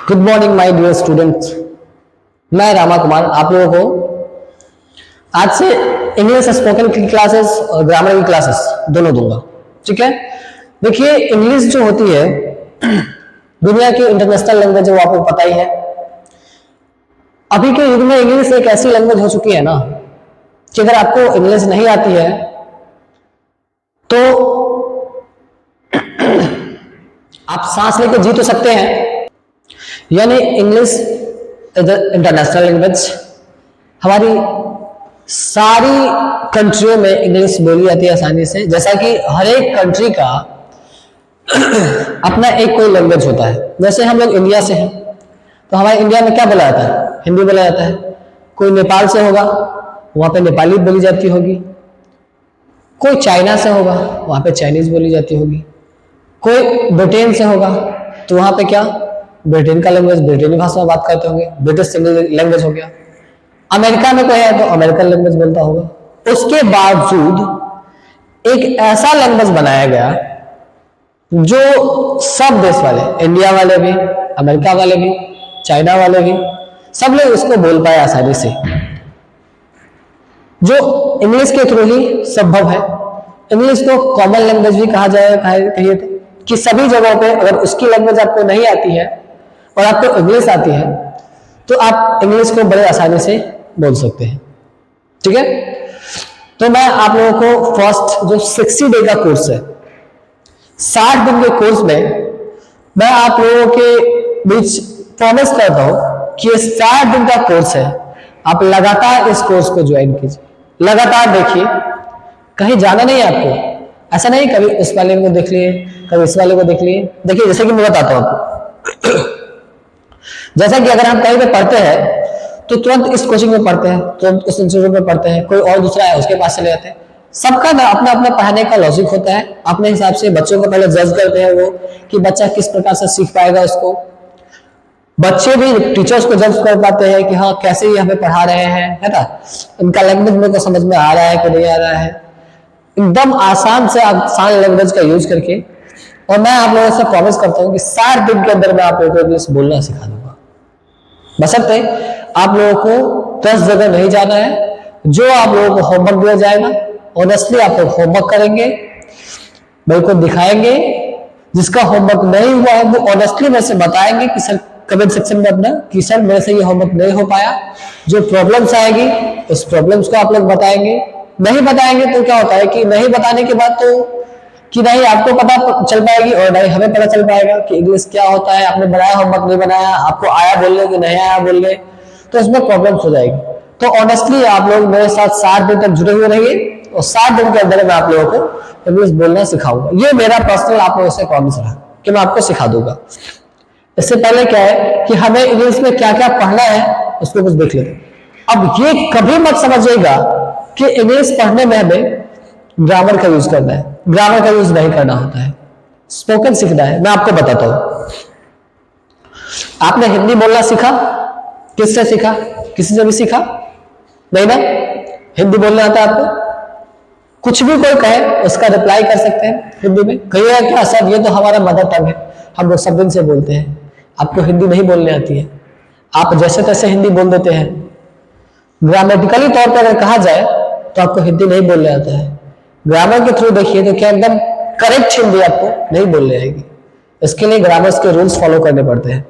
Good morning my dear students. मैं रामा कुमार आप लोगों को आज से इंग्लिश स्पोकन की क्लासेस और ग्रामर की क्लासेस दोनों दूंगा। ठीक है, देखिए इंग्लिश जो होती है दुनिया की इंटरनेशनल लैंग्वेज है, वो आपको पता ही है। अभी के युग में इंग्लिश एक ऐसी लैंग्वेज हो चुकी है ना कि अगर आपको इंग्लिश नहीं आती है तो आप सांस लेकर जी तो सकते हैं। यानी इंग्लिश इज इंटरनेशनल लैंग्वेज। हमारी सारी कंट्रियों में इंग्लिश बोली जाती है आसानी से, जैसा कि हर एक कंट्री का अपना एक कोई लैंग्वेज होता है। जैसे हम लोग इंडिया से हैं तो हमारे इंडिया में क्या बोला जाता है? हिंदी बोला जाता है। कोई नेपाल से होगा वहां पे नेपाली बोली जाती होगी, कोई चाइना से होगा वहां पे चाइनीज बोली जाती होगी, कोई ब्रिटेन से होगा तो वहां पे क्या ब्रिटेन का लैंग्वेज ब्रिटेनी भाषा में बात करते होंगे, ब्रिटिश लैंग्वेज हो गया। अमेरिका में कोई है तो अमेरिकन लैंग्वेज बोलता होगा। उसके बावजूद एक ऐसा लैंग्वेज बनाया गया जो सब देश वाले, इंडिया वाले भी, अमेरिका वाले भी, चाइना वाले भी, सब लोग उसको बोल पाए आसानी से, जो इंग्लिश के थ्रू ही संभव है। इंग्लिश को कॉमन लैंग्वेज भी कहा जाए कहिए तो, कि सभी जगहों पे अगर उसकी लैंग्वेज आपको नहीं आती है और आपको इंग्लिश आती है तो आप इंग्लिश को बड़े आसानी से बोल सकते हैं। ठीक है, तो मैं आप लोगों को फर्स्ट जो 60 डे का कोर्स है, 60 दिन के कोर्स में मैं आप लोगों के बीच प्रॉमिस करता हूं कि ये 60 दिन का कोर्स है। आप लगातार इस कोर्स को ज्वाइन कीजिए, लगातार देखिए, कहीं जाना नहीं है आपको। ऐसा नहीं कभी उस वाले को देख लिए कभी इस वाले को देख लिए। देखिए जैसे कि मैं बताता हूं आपको जैसा कि अगर हम कहीं पे पढ़ते हैं तो तुरंत इस कोचिंग में पढ़ते हैं, तुरंत उस इंस्टीट्यूट में पढ़ते हैं, कोई और दूसरा है उसके पास चले जाते हैं। सबका ना अपना अपना पढ़ाने का लॉजिक होता है। अपने हिसाब से बच्चों को पहले जज करते हैं वो कि बच्चा किस प्रकार से सीख पाएगा उसको। बच्चे भी टीचर्स को जज कर पाते हैं कि हाँ कैसे ये हमें पढ़ा रहे हैं, है ना, इनका लैंग्वेज मेरे को समझ में आ रहा है कि नहीं आ रहा है। एकदम आसान से आसान लैंग्वेज का यूज करके, और मैं आप लोगों से प्रॉमिस करता हूं कि 60 दिन के अंदर मैं आप लोगों को इंग्लिश बोलना सिखा दूंगा। बशर्ते आप लोगों को 10 जगह नहीं जाना है। जो आप लोगों को होमवर्क दिया जाएगा ऑनेस्टली आप लोग होमवर्क करेंगे, मेरे को दिखाएंगे। जिसका होमवर्क नहीं हुआ है वो ऑनेस्टली मेरे से बताएंगे कि सर, कमेंट सेक्शन में अपना, कि सर मेरे से ये होमवर्क नहीं हो पाया। जो प्रॉब्लम्स आएगी उस प्रॉब्लम्स को आप लोग बताएंगे। नहीं बताएंगे तो क्या होता है कि नहीं बताने के बाद तो कि नहीं आपको पता चल पाएगी और नहीं हमें पता चल पाएगा कि इंग्लिश क्या होता है। आपने बनाया होमवर्क नहीं बनाया, आपको आया बोलने कि नहीं आया बोलने, तो इसमें प्रॉब्लम्स हो जाएगी। तो ऑनेस्टली आप लोग मेरे साथ 60 दिन तक जुड़े हुए रहिए और 60 दिन के अंदर मैं आप लोगों को इंग्लिश बोलना सिखाऊंगा। ये मेरा पर्सनल आप लोगों से प्रॉमिस रहा कि मैं आपको सिखा दूंगा। इससे पहले क्या है कि हमें इंग्लिश में क्या क्या पढ़ना है उसको कुछ देख लेते हैं। अब ये कभी मत समझिएगा कि इंग्लिश पढ़ने में हमें ग्रामर का यूज करना है। ग्रामर का यूज नहीं करना होता है, स्पोकन सीखना है। मैं आपको बताता हूं, आपने हिंदी बोलना सीखा, किससे सीखा? किसी से भी सीखा नहीं ना? हिंदी बोलना आता है आपको? कुछ भी कोई कहे उसका रिप्लाई कर सकते हैं हिंदी में। कहिएगा क्या सर ये तो हमारा मदर टंग है, हम लोग सब दिन से बोलते हैं। आपको हिंदी नहीं बोलने आती है, आप जैसे तैसे हिंदी बोल देते हैं। ग्रामेटिकली तौर पर अगर कहा जाए तो आपको हिंदी नहीं बोलने आता है। ग्रामर के थ्रू देखिए तो क्या एकदम करेक्ट हिंदी आपको नहीं बोलने आएगी। इसके लिए ग्रामर्स के रूल्स फॉलो करने पड़ते हैं।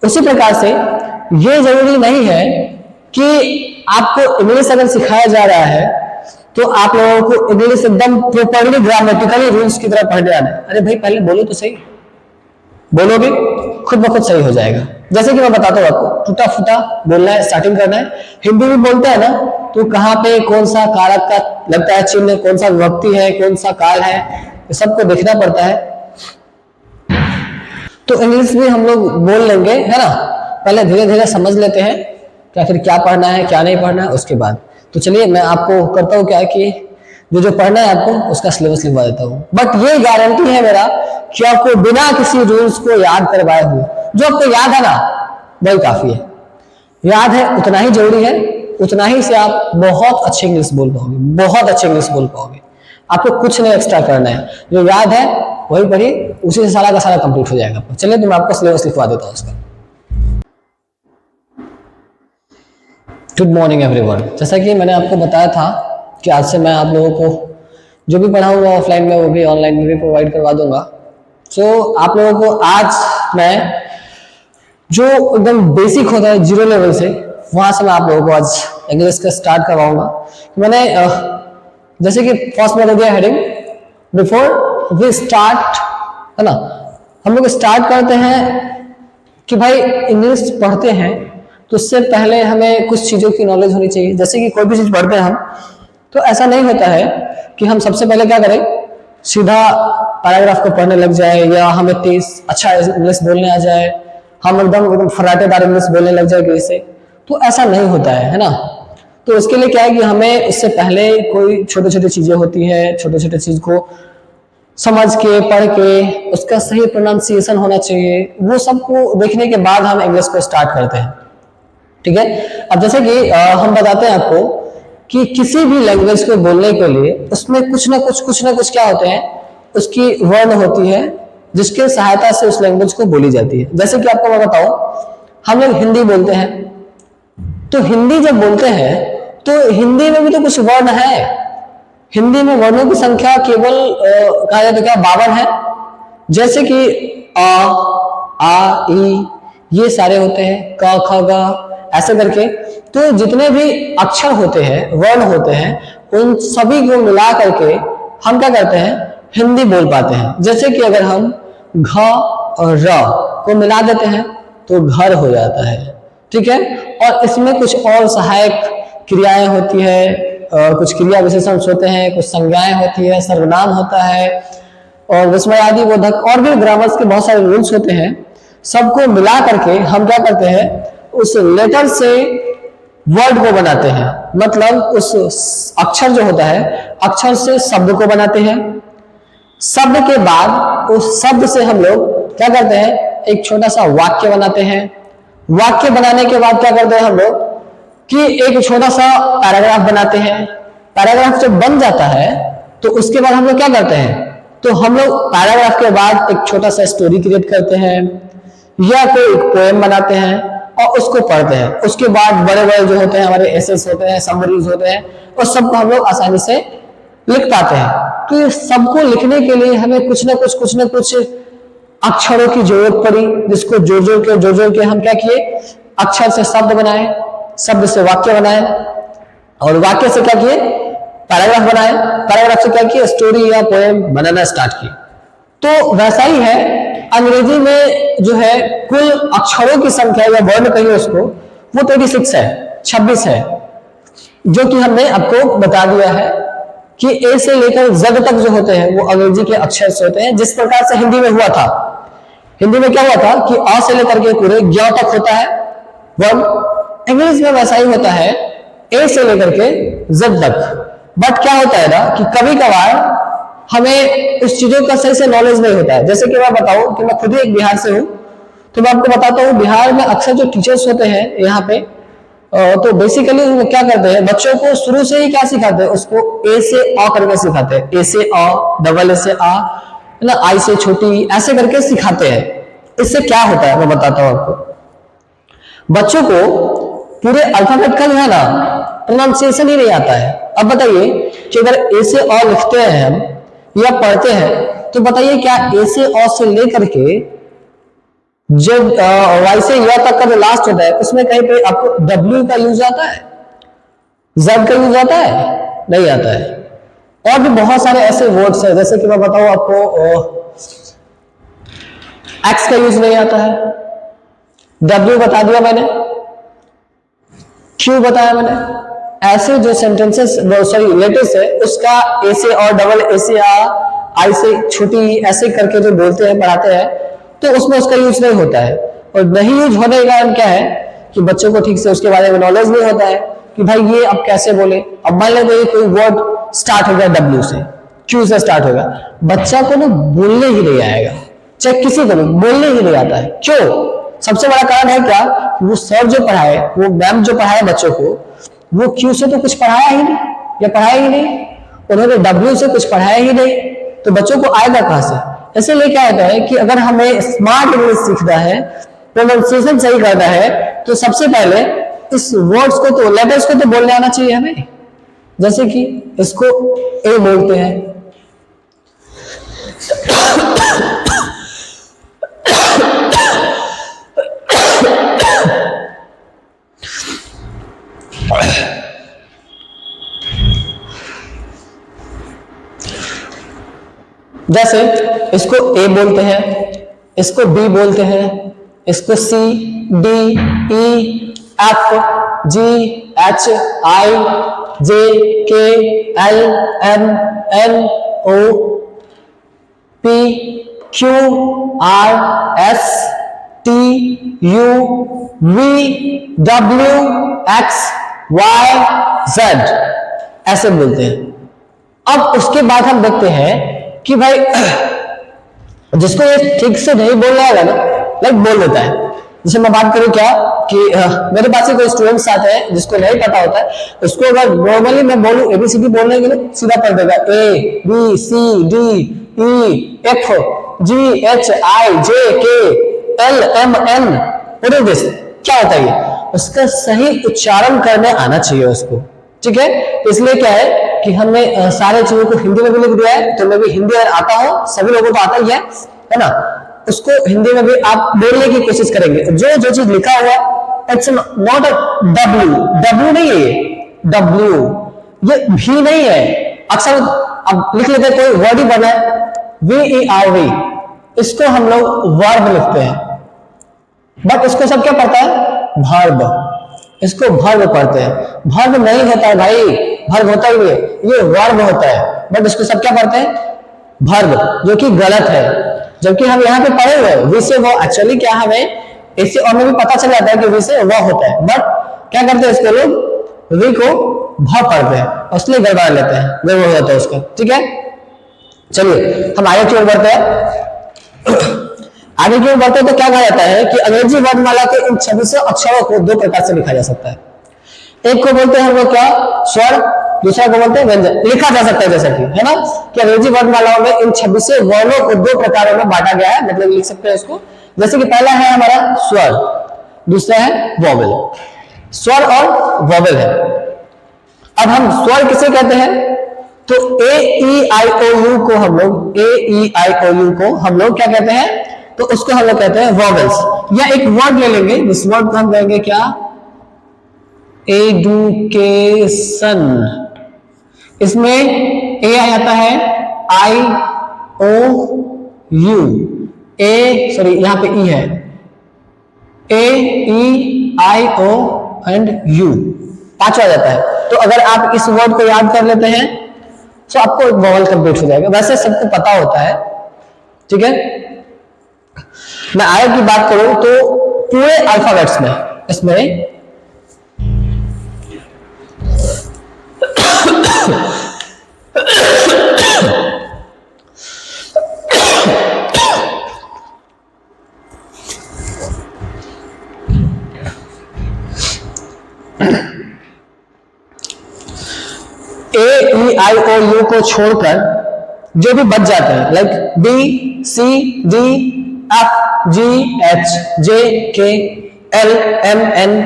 उसी प्रकार से ये जरूरी नहीं है कि आपको इंग्लिश अगर सिखाया जा रहा है तो आप लोगों को इंग्लिश एकदम प्रॉपर्ली ग्रामेटिकली रूल्स की तरह पढ़ने आना है। अरे भाई पहले बोलो तो सही, बोलोगे खुद ब खुद सही हो जाएगा। जैसे कि मैं बताता हूँ आपको, टूटा फूटा बोलना है, स्टार्टिंग करना है। हिंदी में बोलते हैं ना तो कहाँ पे कौन सा कारक का लगता है चिन्ह, कौन सा विभक्ति है, कौन सा काल है, ये सबको देखना पड़ता है। तो इंग्लिश भी हम लोग बोल लेंगे, है ना। पहले धीरे धीरे समझ लेते हैं क्या फिर क्या पढ़ना है क्या नहीं पढ़ना है उसके बाद। तो चलिए मैं आपको करता हूँ क्या है कि जो पढ़ना है आपको उसका सिलेबस लिखवा देता हूँ। बट ये गारंटी है मेरा कि आपको बिना किसी रूल्स को याद करवाए हुए, जो आपको याद है ना वही काफी है। याद है उतना ही जरूरी है, उतना ही से आप बहुत अच्छे इंग्लिश बोल पाओगे, बहुत अच्छे इंग्लिश बोल पाओगे। आपको कुछ नहीं एक्स्ट्रा करना है, जो याद है वही पढ़िए, उसी से सारा का सारा कंप्लीट हो जाएगा। चलिए तो मैं आपको सिलेबस लिखवा देता हूँ उसका। Good morning everyone. जैसा कि मैंने आपको बताया था कि आज से मैं आप लोगों को जो भी पढ़ाऊंगा ऑफलाइन में वो भी ऑनलाइन में भी प्रोवाइड करवा दूंगा। तो आप लोगों को आज मैं जो एकदम बेसिक होता है जीरो लेवल से, वहां से मैं आप लोगों को आज इंग्लिश का स्टार्ट करवाऊंगा। मैंने जैसे कि फर्स्ट में दे दिया हेडिंग बिफोर वी स्टार्ट, है ना। हम लोग स्टार्ट करते हैं कि भाई इंग्लिश पढ़ते हैं तो उससे पहले हमें कुछ चीज़ों की नॉलेज होनी चाहिए। जैसे कि कोई भी चीज़ पढ़ते हैं हम, तो ऐसा नहीं होता है कि हम सबसे पहले क्या करें, सीधा पैराग्राफ को पढ़ने लग जाए या हमें तेज अच्छा इंग्लिश बोलने आ जाए, हम एकदम फराटेदार इंग्लिश बोलने लग जाए किसी से, तो ऐसा नहीं होता है ना। तो उसके लिए क्या है कि हमें उससे पहले कोई छोटे छोटे चीज़ें होती है, छोटे छोटे चीज़ को समझ के पढ़ के उसका सही प्रोनाउंसिएशन होना चाहिए, वो सबको देखने के बाद हम इंग्लिश को स्टार्ट करते हैं। ठीक है। अब जैसे कि हम बताते हैं आपको कि किसी भी लैंग्वेज को बोलने के लिए उसमें कुछ ना कुछ क्या होते हैं, उसकी वर्ण होती है जिसके सहायता से उस लैंग्वेज को बोली जाती है। जैसे कि आपको मैं बताऊं, हम लोग हिंदी बोलते हैं, तो हिंदी जब बोलते हैं तो हिंदी में भी तो कुछ वर्ण है। हिंदी में वर्णों की संख्या केवल कहा जाए तो क्या 52 है। जैसे कि आ ई ये सारे होते हैं, क ख ग ऐसे करके, तो जितने भी अक्षर होते हैं, वर्ण होते हैं, उन सभी को मिला करके हम क्या करते हैं, हिंदी बोल पाते हैं। जैसे कि अगर हम घ और र को मिला देते हैं तो घर हो जाता है। ठीक है। और इसमें कुछ और सहायक क्रियाएं होती है, कुछ क्रिया विशेषण होते हैं, कुछ संज्ञाएं होती है, सर्वनाम होता है और विस्मयादि बोधक और भी ग्रामर्स के बहुत सारे रूल्स होते हैं। सबको मिला करके हम क्या करते हैं, उस लेटर से वर्ड को बनाते हैं। मतलब उस अक्षर जो होता है, अक्षर से शब्द को बनाते हैं। शब्द के बाद उस शब्द से हम लोग क्या करते हैं, एक छोटा सा वाक्य बनाते हैं। वाक्य बनाने के बाद क्या करते हैं हम लोग कि एक छोटा सा पैराग्राफ बनाते हैं। पैराग्राफ जब बन जाता है तो उसके बाद हम लोग क्या करते हैं, तो हम लोग पैराग्राफ के बाद एक छोटा सा स्टोरी क्रिएट करते हैं या कोई एक पोएम बनाते हैं और उसको पढ़ते हैं। उसके बाद बड़े बड़े जो होते हैं हमारे एसेस होते हैं, समरीज होते हैं, और सबको हम लोग आसानी से लिख पाते हैं। तो ये सबको लिखने के लिए हमें कुछ ना कुछ अक्षरों की जरूरत पड़ी, जिसको जोड़ के हम क्या किए, अक्षर से शब्द बनाए, शब्द से वाक्य बनाए और वाक्य से क्या किए, पैराग्राफ बनाए, पैराग्राफ से क्या किए, स्टोरी या पोएम बनाना स्टार्ट किए। तो वैसा ही है अंग्रेजी में जो है कुल अक्षरों की संख्या या वर्ण कहिए उसको, वो 36 है, 26 है, जो कि हमने आपको बता दिया है कि ए से लेकर जेड तक जो होते हैं वो अंग्रेजी के अक्षर से होते हैं। जिस प्रकार से हिंदी में हुआ था, हिंदी में क्या हुआ था कि अ से लेकर के पूरे ज्ञ तक होता है वर्ण, इंग्लिश में वैसा ही होता है ए से लेकर के जेड तक। बट क्या होता है ना कि कभी कभार हमें उस चीजों का सही से नॉलेज नहीं होता है। जैसे कि मैं बताऊं कि मैं खुद ही एक बिहार से हूं, तो मैं आपको बताता हूं बिहार में अक्सर जो टीचर्स होते हैं यहाँ पे, तो बेसिकली वो क्या करते हैं, बच्चों को शुरू से ही क्या सिखाते हैं, उसको ए से अ करके सिखाते हैं। ए से अ, डबल ए से आ, है ना, आई से छोटी, ऐसे करके सिखाते हैं। इससे क्या होता है मैं बताता हूं आपको। बच्चों को पूरे अल्फाबेट का जो है ना प्रोनाउंसिएशन ही नहीं आता है। अब बताइए कि अगर ए से अ लिखते हैं हम या पढ़ते हैं, तो बताइए क्या ए से अ से लेकर के जब वाई से या तक का जो लास्ट होता है उसमें कहीं पे आपको डब्ल्यू का यूज आता है, जेड का यूज आता है, नहीं आता है। और भी बहुत सारे ऐसे वर्ड्स हैं, जैसे कि मैं बताऊं आपको, एक्स का यूज नहीं आता है, डब्ल्यू बता दिया मैंने, क्यू बताया मैंने। ऐसे जो सेंटेंसेस सॉरी लेटर्स है उसका ए से और, डबल ए से आ, आई से छोटी, ऐसे करके जो बोलते हैं पढ़ाते हैं, तो उसमें उसका यूज नहीं होता है। और नहीं यूज होने का कारण क्या है कि बच्चों को ठीक से उसके बारे में नॉलेज नहीं होता है कि भाई ये अब कैसे बोले। अब मान लेते हैं कोई वर्ड स्टार्ट हो गया डब्ल्यू से, क्यू से स्टार्ट होगा, बच्चा को ना बोलने ही नहीं आएगा, चाहे किसी को भी बोलने ही नहीं आता है। क्यों? सबसे बड़ा कारण है क्या, वो सर जो पढ़ाए, वो मैम जो पढ़ाए बच्चों को, वो क्यू से तो कुछ पढ़ाया ही नहीं या पढ़ाया ही नहीं, उन्होंने डब्ल्यू से कुछ पढ़ाया ही नहीं, तो बच्चों को आएगा कहां से। इसलिए क्या होता है कि अगर हमें स्मार्ट इंग्लिश सीखना है, प्रोनाउंसिएशन सही करना है, तो सबसे पहले इस वर्ड्स को तो लेटर्स को तो बोलने आना चाहिए हमें। जैसे कि इसको ए बोलते हैं, जैसे इसको ए बोलते हैं, इसको बी बोलते हैं, इसको C, D, E, F, G, H, I, J, K, L, M, N, O, P, Q, R, S, T, U, V, W, X, Y, Z, ऐसे बोलते हैं। अब उसके बाद हम देखते हैं कि भाई जिसको ये ठीक से नहीं बोल रहा है ना, लाइक बोल देता है। जैसे मैं बात करूं क्या कि मेरे पास कोई स्टूडेंट्स आते हैं जिसको नहीं पता होता है, उसको अगर नॉर्मली मैं बोलूं एबीसीडी बोलने के लिए सीधा पढ़ देगा A B C D E F G H I J K L M N. What is this? क्या होता है ये? उसका सही उच्चारण करने आना चाहिए उसको, ठीक है। इसलिए क्या है कि हमने सारे चीजों को हिंदी में भी लिख दिया है, तो मैं भी हिंदी अगर आता हो, सभी लोगों को आता ही है ना, उसको हिंदी में भी आप बोलने की कोशिश करेंगे। जो चीज लिखा हुआ है it's not a W, W नहीं है ये, डब्ल्यू ये भी नहीं है। अक्सर अब लिख लेते हैं, कोई वर्ड ही बना है वी ई आर वी, इसको हम लोग वर्ब लिखते हैं, बट इसको सब क्या पढ़ता है? वर्ब। इसको वर्ब पढ़ते हैं। वर्ब नहीं होता है भाई, वर्ब होता ही है, ये वर्ब होता है, बट इसको सब क्या पढ़ते हैं? वर्ब, जो कि गलत है। जबकि हम यहाँ पे पढ़े हुए वी से वो, एक्चुअली क्या हमें इससे और में भी पता चल जाता है कि वी से वो होता है, बट क्या करते हैं इसको लोग वी को भ पढ़ते हैं, इसलिए गड़बड़ा लेते हैं, वो होता है उसका, ठीक है। चलिए हम आगे की ओर बढ़ते हैं। आगे की ओर बढ़ते हैं तो क्या कहा जाता है कि अंग्रेजी वर्णमाला के इन 26 अक्षरों को दो प्रकार से लिखा जा सकता है। एक को बोलते हैं हम लोग क्या? स्वर, दूसरा को बोलते हैं व्यंजन। लिखा जा सकता है जैसा कि, है ना, कि अंग्रेजी वर्णमालाओं में इन 26 वर्णों को दो प्रकारों में बांटा गया है, मतलब लिख सकते हैं इसको। जैसे कि पहला है हमारा स्वर, दूसरा है वोवेल। स्वर और वोवेल है। अब हम स्वर किसे कहते हैं? तो ए ई आई ओ यू को हम लोग, ए ई आई ओ यू को हम लोग क्या कहते हैं? तो उसको हम लोग कहते हैं वोवेल्स। या एक वर्ड ले लेंगे, जिस वर्ड को हम कहेंगे क्या? एडुकेशन। इसमें ए आ जाता है आई ओ यू, ए सॉरी यहां पे ई है, ए ई आई ओ एंड यू, पांचवा जाता है। तो अगर आप इस वर्ड को याद कर लेते हैं तो आपको एक वोवेल कंप्लीट हो जाएगा। वैसे सबको पता होता है, ठीक है। मैं आगे की बात करूं तो पूरे अल्फाबेट्स में इसमें ए ई आई ओ यू को छोड़कर जो भी बच जाते हैं, like B C D F G H J K L M N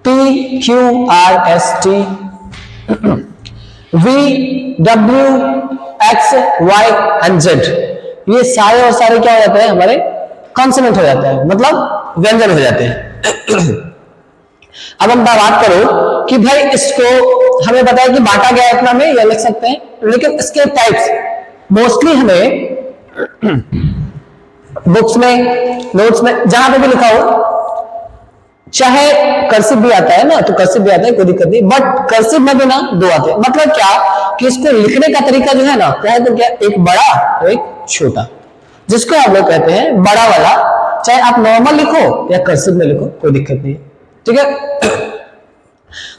P Q R S T V W X Y and Z, ये सारे और सारे क्या हो जाते हैं? हमारे कॉन्सोनेंट हो जाते हैं, मतलब व्यंजन हो जाते हैं। अब हम बात करो कि भाई इसको हमें पता है कि बांटा गया इतना में, या लिख सकते हैं, लेकिन इसके टाइप्स मोस्टली हमें बुक्स में, नोट्स में, जहां पे भी लिखा हो, चाहे कर्सिव भी आता है ना, तो कर्सिव भी आता है, कोई दिक्कत नहीं, बट कर्सिव में भी ना दो आते हैं। मतलब क्या कि इसको लिखने का तरीका जो है ना, क्या है तो क्या, एक बड़ा और एक छोटा, जिसको हम लोग कहते हैं बड़ा वाला। चाहे आप नॉर्मल लिखो या कर्सिव में लिखो, कोई दिक्कत नहीं है, ठीक है।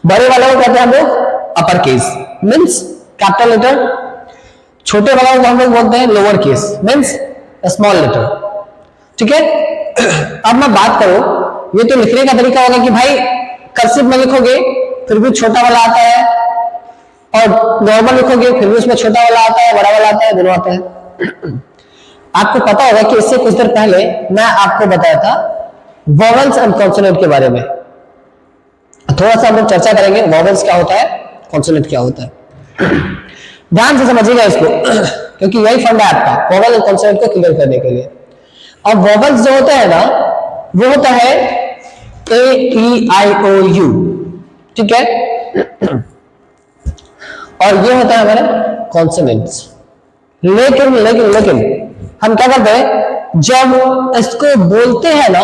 बड़े वाला को कहते हैं हम लोग upper case, means capital letter. छोटे वाला को हम लोग बोलते हैं lower case, means small letter, ठीक है। अब मैं बात करूं, ये तो लिखने का तरीका होगा कि भाई कर्सिव में लिखोगे फिर भी छोटा वाला आता है, और नॉर्मल लिखोगे फिर भी उसमें छोटा वाला आता है, बड़ा वाला आता है, दोनों आता है। आपको पता होगा कि इससे कुछ देर पहले मैं आपको बताया था वोवेल्स एंड कॉन्सोनेंट के बारे में, थोड़ा सा हम लोग चर्चा करेंगे वॉवल्स क्या होता है, कॉन्सोनेंट क्या होता है। ध्यान से समझिएगा इसको क्योंकि यही फंडा है आपका वॉवल और कॉन्सोनेंट को क्लियर करने के लिए। अब वॉवल्स जो होता है ना वो होता है A-E-I-O-U, ठीक है, और ये होता है हमारे कॉन्सोनेंट्स। लेकिन लेकिन लेकिन हम क्या करते हैं, जब इसको बोलते हैं ना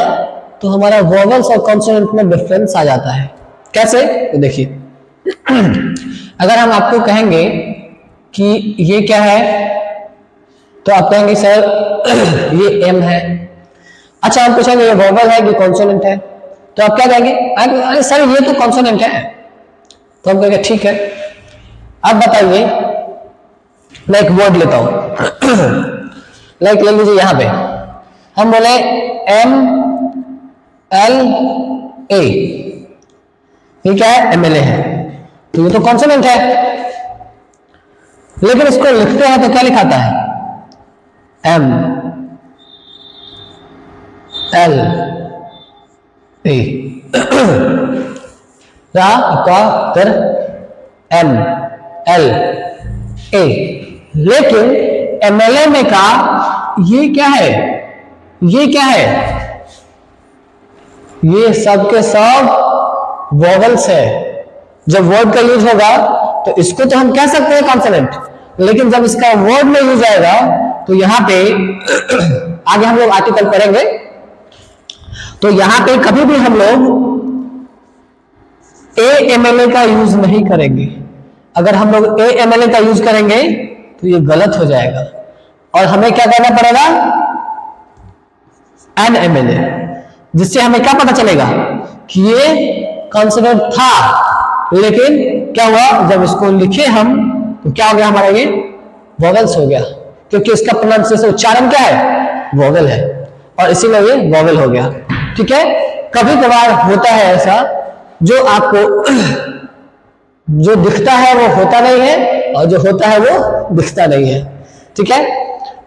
तो हमारा वॉवल्स और कॉन्सोनेंट में डिफरेंस आ जाता है। कैसे, तो देखिए अगर हम आपको कहेंगे कि ये क्या है तो आप कहेंगे सर ये एम है। अच्छा हम पूछेंगे ये वॉवल है कि कॉन्सोनेंट है, तो आप क्या कहेंगे, अरे सर ये तो कॉन्सोनेंट है। तो हम कहेंगे ठीक है, अब बताइए, मैं एक वर्ड लेता हूं लाइक ले लीजिए यहां पे हम बोले एम एल ए, ये क्या है, एमएलए है, तो ये तो कॉन्सोनेंट है। लेकिन इसको लिखते हैं तो क्या लिखाता है, एम एल ए आपका फिर एम एल ए। लेकिन एमएलए में का ये क्या है, ये क्या है, ये सब के सब वॉवल्स है। जब वर्ड का यूज होगा तो इसको तो हम कह सकते हैं कॉन्सोनेंट, लेकिन जब इसका वर्ड में यूज आएगा तो यहां पे आगे हम लोग आर्टिकल पढ़ेंगे, तो यहां पे कभी भी हम लोग AMLA का यूज नहीं करेंगे। अगर हम लोग AMLA का यूज करेंगे तो ये गलत हो जाएगा और हमें क्या करना पड़ेगा, NMLA, जिससे हमें क्या पता चलेगा कि ये कॉन्सोनेंट था। लेकिन क्या हुआ, जब इसको लिखे हम तो क्या हो गया, हमारा ये वॉवल्स हो गया, क्योंकि इसका प्रोनाउंसिएशन उच्चारण क्या है, वॉवल है, और इसीलिए ये वॉवल हो गया। ठीक है, कभी कभार होता है ऐसा जो आपको जो दिखता है वो होता नहीं है और जो होता है वो दिखता नहीं है। ठीक है,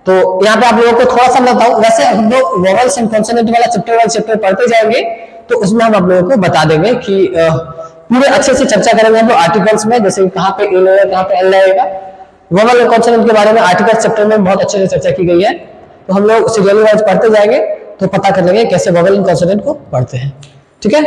तो यहाँ पे आप लोगों को थोड़ा सा बताऊं, वैसे हम लोग वॉवल्स एंड कॉन्सोनेंट वाला चैप्टर पढ़ते जाएंगे तो उसमें हम आप लोगों को बता देंगे कि पूरे अच्छे से चर्चा करेंगे हम लोग आर्टिकल्स में, जैसे कहाँ पे ए लगेगा कहाँ पे एल लगेगा। वॉवल और कॉन्सोनेंट के बारे में आर्टिकल चैप्टर में बहुत अच्छे से चर्चा की गई है, तो हम लोग सीरियली वाइज पढ़ते जाएंगे तो पता कर लेंगे कैसे वॉवल एंड कॉन्सोनेंट को पढ़ते हैं। ठीक है।